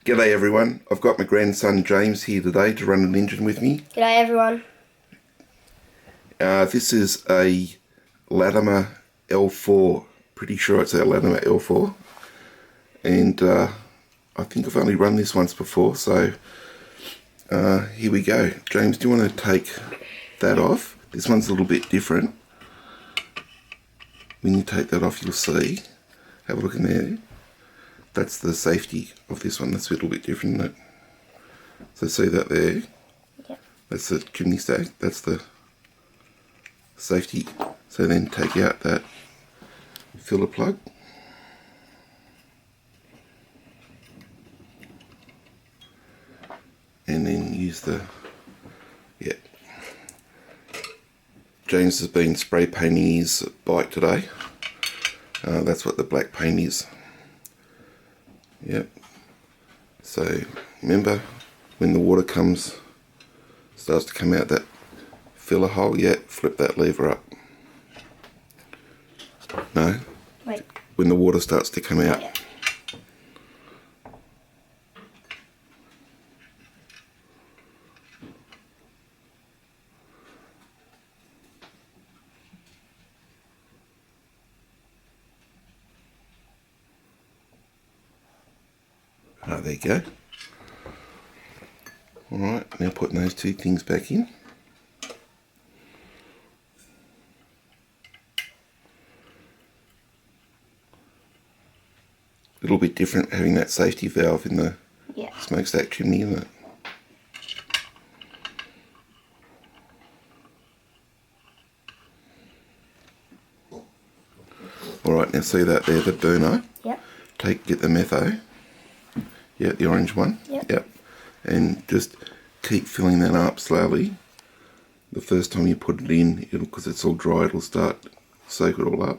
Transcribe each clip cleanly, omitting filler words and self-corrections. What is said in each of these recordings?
G'day everyone, I've got my grandson James here today to run an engine with me. G'day everyone. This is a Latimer L4, pretty sure it's our Latimer L4, and I think I've only run this once before, so here we go. James, do you want to take that off? This one's a little bit different. When you take that off, you'll see, have a look in there. That's the safety of this one. That's a little bit different, isn't it? So see that there? Yep. That's the chimney stack. That's the safety. So then take out that filler plug. And then use the, James has been spray painting his bike today. That's what the black paint is. Yep. So remember, when the water starts to come out that filler hole, flip that lever up. No? Wait. When the water starts to come out. Yeah. There you go. Alright, now putting those two things back in. A little bit different having that safety valve in the smokestack chimney, isn't it? Alright, now see that there, the burner? Yep. Get the metho. Yeah, the orange one. Yep. And just keep filling that up slowly. The first time you put it in, because it's all dry, it'll start to soak it all up.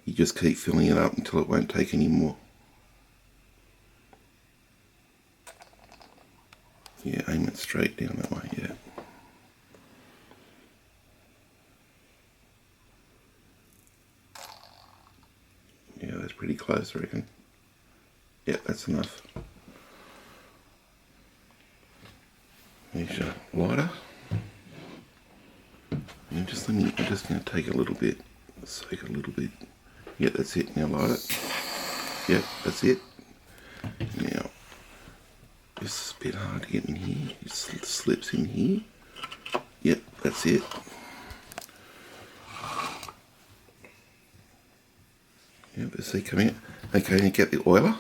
You just keep filling it up until it won't take any more. Yeah, aim it straight down that way, yeah. Yeah, that's pretty close, I reckon. Yeah, that's enough. There's your lighter. And just I'm just going to take a little bit, soak a little bit. Yeah, that's it. Now light it. Yeah, that's it. Now, this is a bit hard to get in here. It slips in here. Yep, that's it. Yep, let's see, come here. Okay, now get the oiler,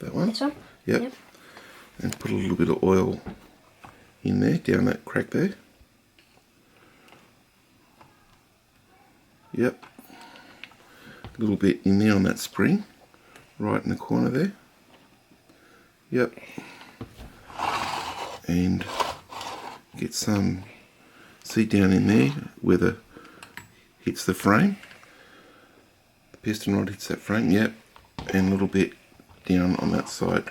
that one. This one? Yep. And put a little bit of oil in there, down that crack there. Yep. A little bit in there on that spring, right in the corner there. Yep. And get some, see down in there where the hits the frame. The piston rod hits that frame, yep. And a little bit down on that side.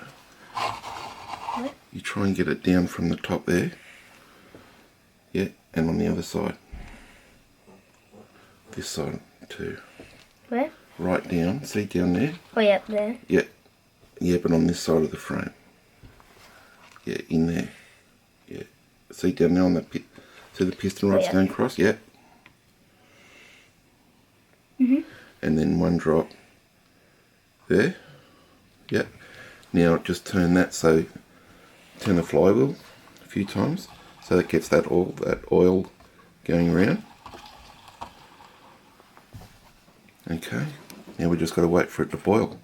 What? You try and get it down from the top there. Yeah, and on the other side. This side too. Where? Right down, see down there? Oh, yep, there. Yeah, yeah, but on this side of the frame. Yeah, in there. Yeah, see down there on the pit. See the piston rods going across? Yeah. And then one drop there. Yep. Now just turn that, so turn the flywheel a few times so that gets that oil going around. Okay, now we just got to wait for it to boil.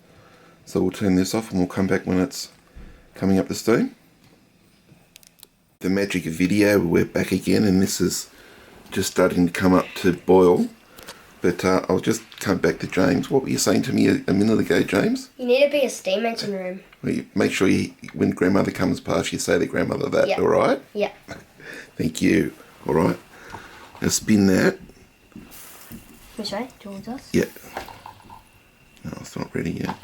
So we'll turn this off and we'll come back when it's coming up the steam. The magic of video, we're back again, and this is just starting to come up to boil. But I'll just come back to James. What were you saying to me a minute ago, James? You need to be a steam engine room. Well, make sure when grandmother comes past, you say to grandmother that, Yep. alright? Yeah. Thank you. Alright. Now spin that. Which way? Towards us? Yeah. No, it's not ready yet.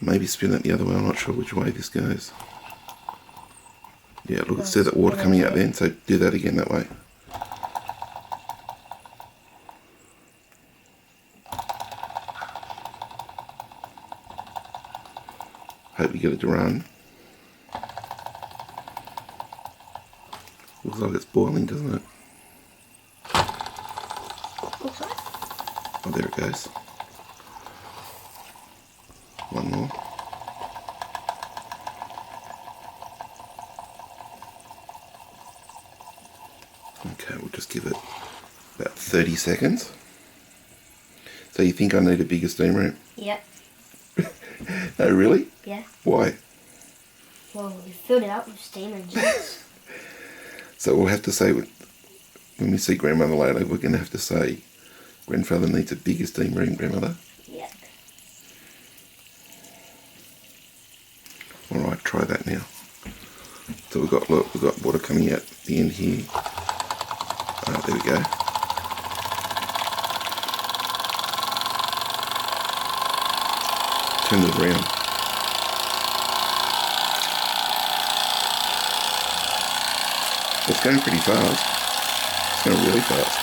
Maybe spin it the other way. I'm not sure which way this goes. Yeah, look, see that water coming out then, so do that again that way. Hope you get it to run. Looks like it's boiling, doesn't it? Looks like. Oh, there it goes. One more. Okay, we'll just give it about 30 seconds. So you think I need a bigger steam room? Yep. No, really? Yeah. Why? Well, we filled it up with steam engines. So we'll have to say, when we see grandmother later, we're going to have to say, grandfather needs a bigger steam room, grandmother. Yep. All right, try that now. So we've got, look, we've got water coming out the end here. There we go. Turn it around. It's going pretty fast. It's going really fast.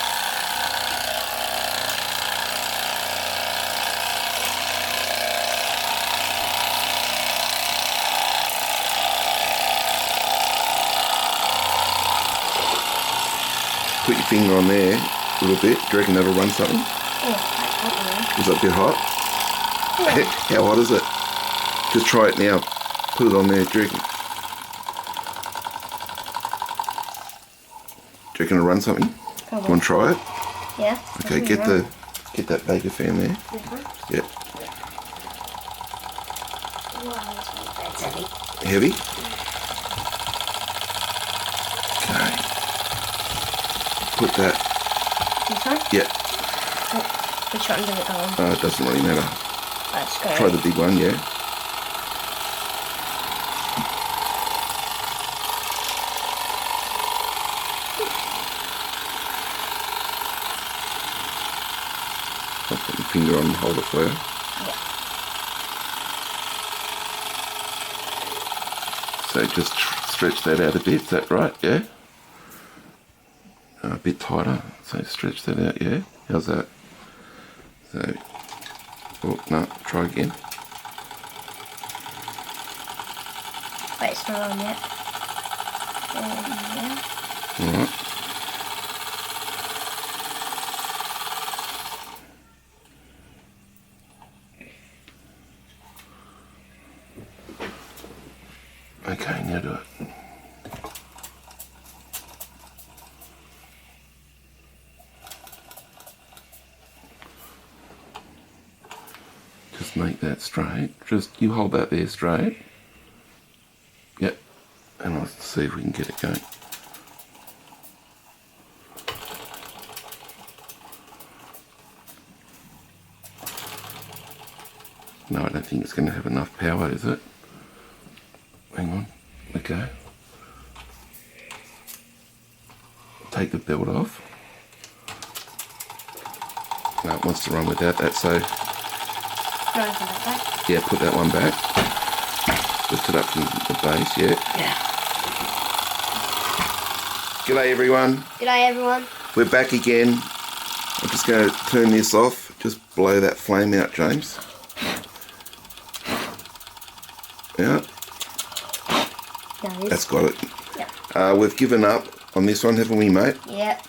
Put your finger on there a little bit. Do you reckon that'll run something? Oh, Is it a bit hot? yeah. How hot is it? Just try it now. Put it on there. Do you reckon it'll run something? Probably. Want to try it? Yeah. Okay, get that Baker fan there. This one? Yep. Wow, that's heavy. Heavy? Okay. Put that. This one? Yep. Which one does it go on? It doesn't really matter. Let's go. Try the big one, yeah. I'll put my finger on and hold it for you. So just stretch that out a bit, is that right? Yeah? A bit tighter, so stretch that out, yeah? How's that? So, oh, no, try again. Wait, it's not on yet. Yeah. Alright. Okay, now do it. Just make that straight. Just, you hold that there straight. Yep. And I'll see if we can get it going. No, I don't think it's going to have enough power, is it? Hang on. Okay. Take the belt off. No, it wants to run without that, so... No, I can put that. Yeah, put that one back. Lift it up from the base, yeah. Yeah. G'day everyone. G'day everyone. We're back again. I'm just going to turn this off. Just blow that flame out, James. Yeah. No, That's got it. Yeah. We've given up on this one, haven't we, mate? Yeah.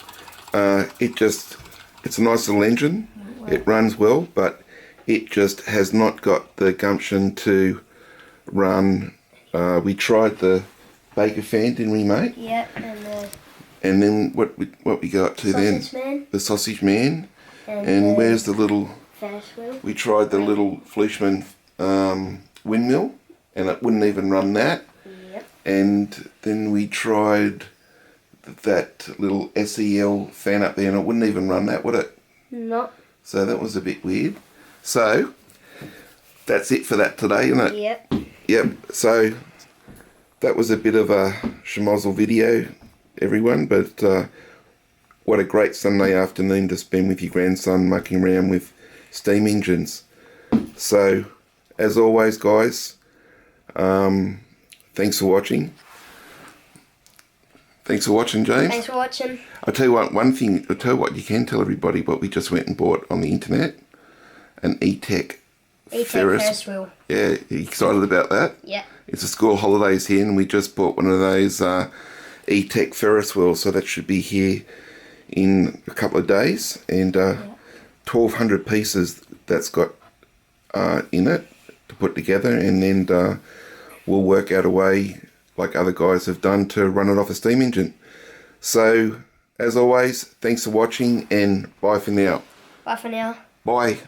It's a nice little engine. It runs well, but it just has not got the gumption to run. We tried the Baker fan, didn't we, mate? Yeah, And then what we go up to then? Sausage Man. The Sausage Man. And And where's the little... Ferris wheel. We tried the little Fleischmann windmill, and it wouldn't even run that. Yep. And then we tried that little SEL fan up there, and it wouldn't even run that, would it? No. So that was a bit weird. So that's it for that today, isn't it? Yep. Yep. So that was a bit of a schmozzle video, everyone. But what a great Sunday afternoon to spend with your grandson mucking around with steam engines. So as always, guys, thanks for watching. Thanks for watching, James. Thanks for watching. I'll tell you one thing. I'll tell you what, you can tell everybody what we just went and bought on the internet. An E-Tech Ferris wheel. Yeah, you excited about that? Yeah. It's a school holidays here, and we just bought one of those E-Tech Ferris wheels, so that should be here in a couple of days. And 1,200 pieces that's got in it to put together, and then we'll work out a way, like other guys have done, to run it off a steam engine. So, as always, thanks for watching, and bye for now. Bye for now. Bye.